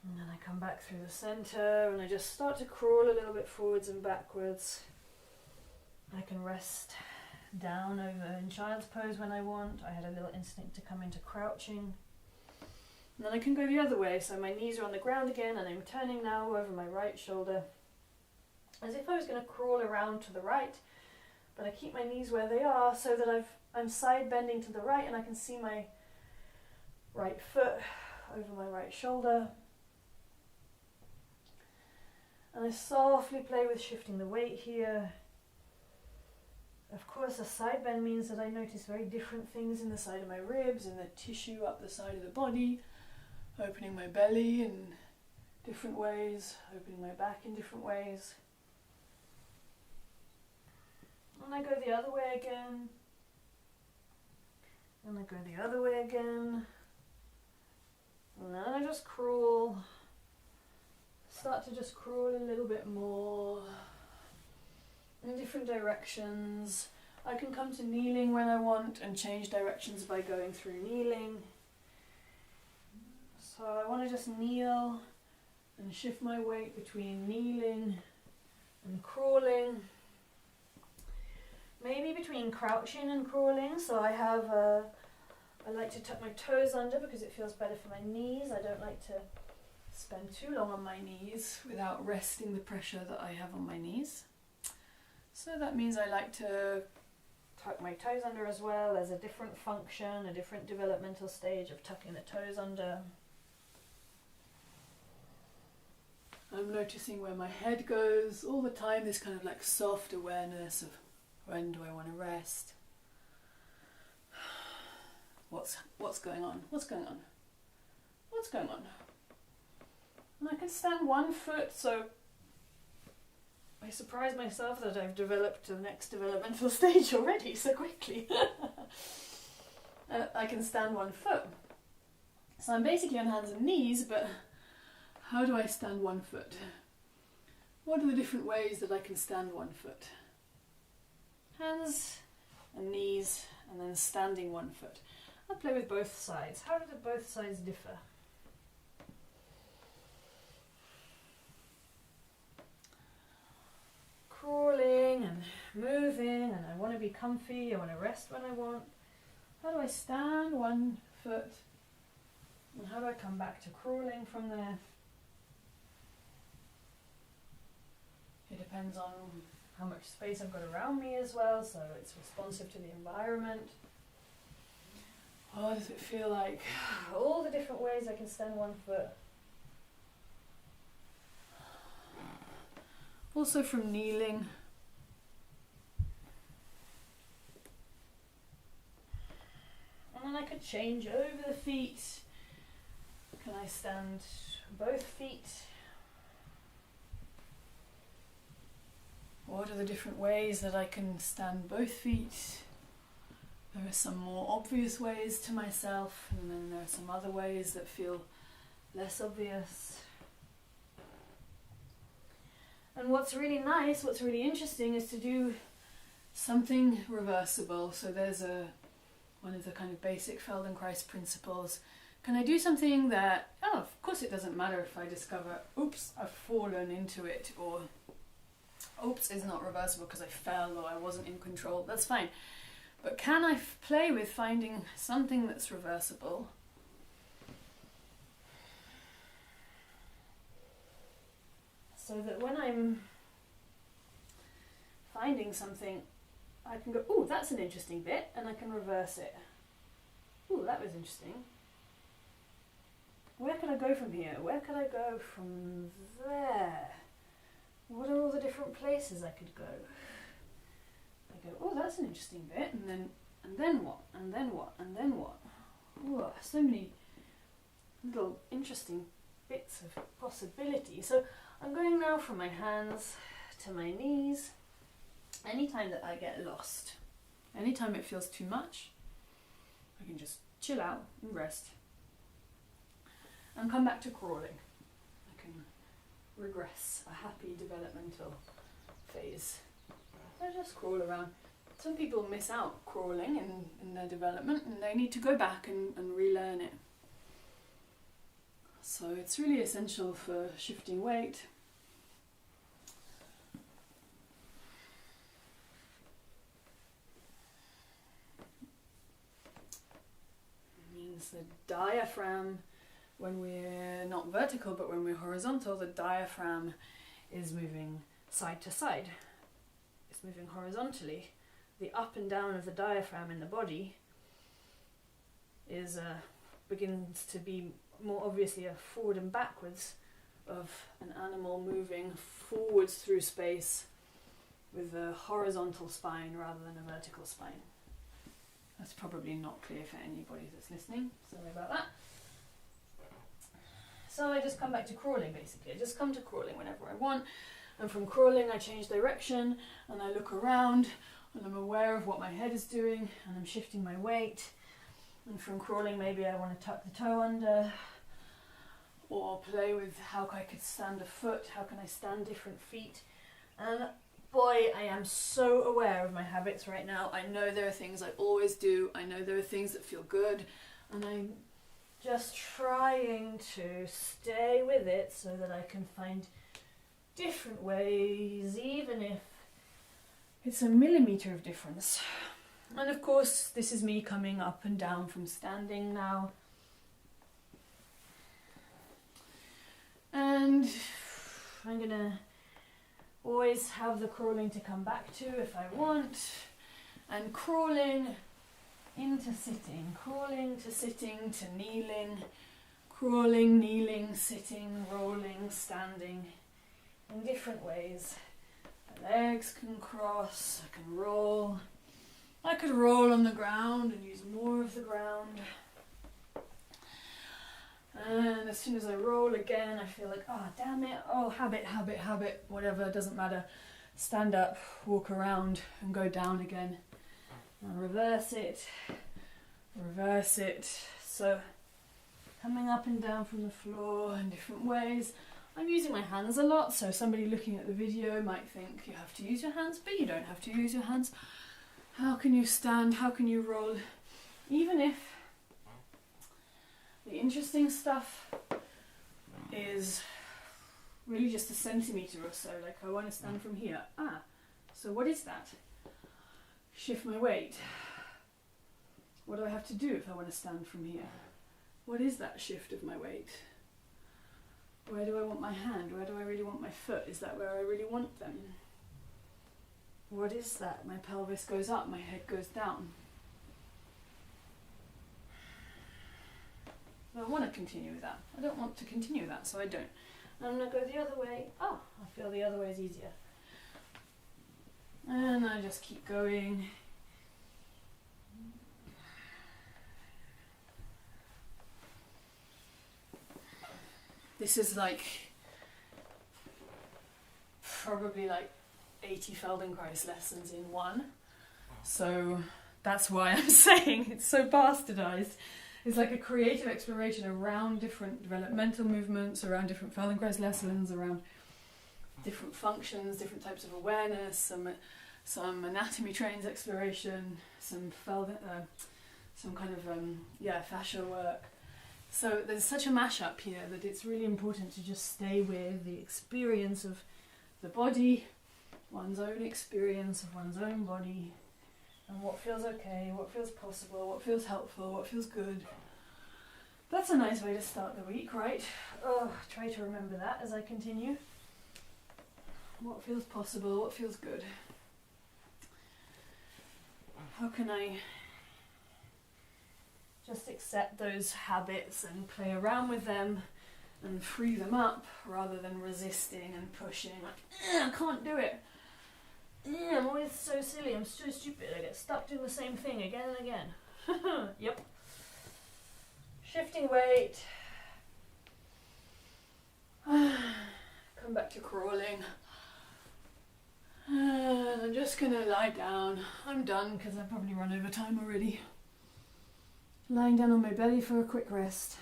And then I come back through the center, and I just start to crawl a little bit forwards and backwards. I can rest down over in child's pose when I want. I had a little instinct to come into crouching. And then I can go the other way, so my knees are on the ground again, and I'm turning now over my right shoulder, as if I was going to crawl around to the right. But I keep my knees where they are so that I'm side bending to the right, and I can see my right foot over my right shoulder. And I softly play with shifting the weight here Of course, a side bend means that I notice very different things in the side of my ribs, in the tissue up the side of the body, opening my belly in different ways, opening my back in different ways. And I go the other way again. And I go the other way again. And then I just crawl. Start to just crawl a little bit more in different directions. I can come to kneeling when I want and change directions by going through kneeling. So I want to just kneel and shift my weight between kneeling and crawling. Maybe between crouching and crawling. So I like to tuck my toes under because it feels better for my knees. I don't like to spend too long on my knees without resting the pressure that I have on my knees. So that means I like to tuck my toes under as well. There's a different function, a different developmental stage of tucking the toes under. I'm noticing where my head goes all the time, this kind of like soft awareness of when do I want to rest? What's going on? What's going on? What's going on? And I can stand one foot, so I surprise myself that I've developed to the next developmental stage already so quickly. I can stand one foot. So I'm basically on hands and knees, but how do I stand one foot? What are the different ways that I can stand one foot? Hands and knees, and then standing one foot. I'll play with both sides. How do both sides differ? Crawling and moving, and I want to be comfy, I want to rest when I want. How do I stand one foot? And how do I come back to crawling from there? It depends on how much space I've got around me as well, so it's responsive to the environment. Oh, does it feel like all the different ways I can stand one foot? Also from kneeling. And then I could change over the feet. Can I stand both feet? What are the different ways that I can stand both feet? There are some more obvious ways to myself, and then there are some other ways that feel less obvious. And what's really nice, what's really interesting is to do something reversible. So there's one of the kind of basic Feldenkrais principles. Can I do something that, of course it doesn't matter if I discover, oops, I've fallen into it, or oops, it's not reversible because I fell or I wasn't in control, that's fine. But can I play with finding something that's reversible? So that when I'm finding something, I can go, ooh, that's an interesting bit, and I can reverse it. Ooh, that was interesting. Where could I go from here? Where could I go from there? What are all the different places I could go? I go, oh, that's an interesting bit, and then what? And then what? And then what? Ooh, so many little interesting bits of possibility. So I'm going now from my hands to my knees. Anytime that I get lost, anytime it feels too much, I can just chill out and rest and come back to crawling. I can regress a happy developmental phase. I just crawl around. Some people miss out crawling in their development, and they need to go back and relearn it. So it's really essential for shifting weight. It means the diaphragm, when we're not vertical but when we're horizontal, the diaphragm is moving side to side. It's moving horizontally. The up and down of the diaphragm in the body is begins to be more obviously a forward and backwards of an animal moving forwards through space with a horizontal spine rather than a vertical spine. That's probably not clear for anybody that's listening. Sorry about that. So I just come back to crawling basically. I just come to crawling whenever I want. And from crawling I change direction and I look around and I'm aware of what my head is doing and I'm shifting my weight. And from crawling maybe I want to tuck the toe under or play with how I could stand a foot, how can I stand different feet. And boy, I am so aware of my habits right now. I know there are things I always do. I know there are things that feel good. And I'm just trying to stay with it so that I can find different ways, even if it's a millimetre of difference. And of course, this is me coming up and down from standing now. And I'm gonna always have the crawling to come back to if I want. And crawling into sitting, crawling to sitting to kneeling, crawling, kneeling, sitting, rolling, standing in different ways. My legs can cross, I can roll. I could roll on the ground and use more of the ground. And as soon as I roll again, I feel like, oh, damn it, oh, habit, whatever, doesn't matter. Stand up, walk around and go down again. And reverse it. So coming up and down from the floor in different ways. I'm using my hands a lot, so somebody looking at the video might think you have to use your hands, but you don't have to use your hands. How can you stand? How can you roll? Even if the interesting stuff is really just a centimetre or so, like I want to stand from here. So what is that? Shift my weight. What do I have to do if I want to stand from here? What is that shift of my weight? Where do I want my hand? Where do I really want my foot? Is that where I really want them? What is that? My pelvis goes up, my head goes down. I want to continue with that. I don't want to continue with that, so I don't. I'm going to go the other way. Oh, I feel the other way is easier. And I just keep going. This is like probably like 80 Feldenkrais lessons in one. So that's why I'm saying it's so bastardized. It's like a creative exploration around different developmental movements, around different Feldenkrais lessons, around different functions, different types of awareness, some anatomy trains exploration, some kind of fascia work. So there's such a mashup here that it's really important to just stay with the experience of the body, one's own experience of one's own body, and what feels okay, what feels possible, what feels helpful, what feels good. That's a nice way to start the week, right? Oh, try to remember that as I continue. What feels possible, what feels good. How can I just accept those habits and play around with them and free them up rather than resisting and pushing, like, I can't do it. I'm always so silly, I'm so stupid, I get stuck doing the same thing again and again. Yep. Shifting weight. Come back to crawling. And I'm just gonna lie down. I'm done because I've probably run over time already. Lying down on my belly for a quick rest.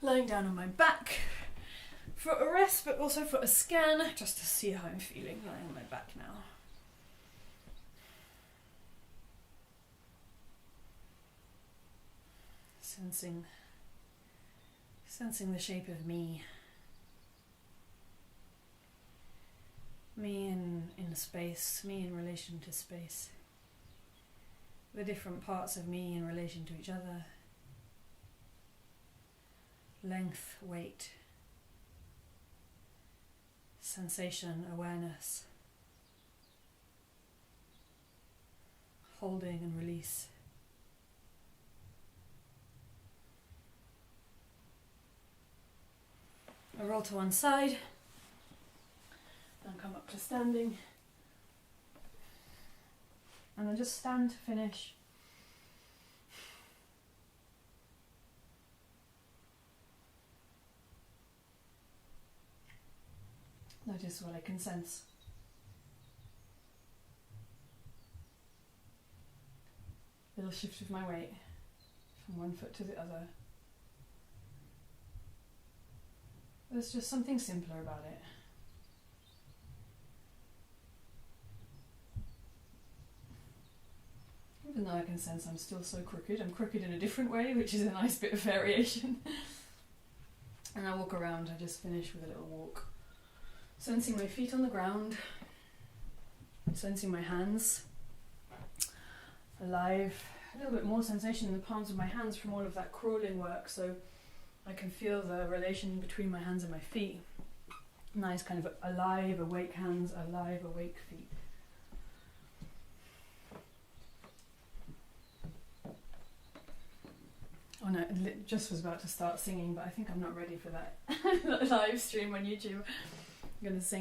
Lying down on my back for a rest, but also for a scan, just to see how I'm feeling lying on my back now. Sensing the shape of me. Me in space, me in relation to space. The different parts of me in relation to each other. Length, weight, sensation, awareness, holding and release. I roll to one side, then come up to standing, and then just stand to finish. Notice what I can sense. Little shift of my weight from one foot to the other. There's just something simpler about it. Even though I can sense I'm still so crooked, I'm crooked in a different way, which is a nice bit of variation. And I walk around, I just finish with a little walk. Sensing my feet on the ground, sensing my hands alive, a little bit more sensation in the palms of my hands from all of that crawling work, so I can feel the relation between my hands and my feet. Nice kind of alive, awake hands, alive, awake feet. Oh no, I just was about to start singing, but I think I'm not ready for that live stream on YouTube. I'm going to sing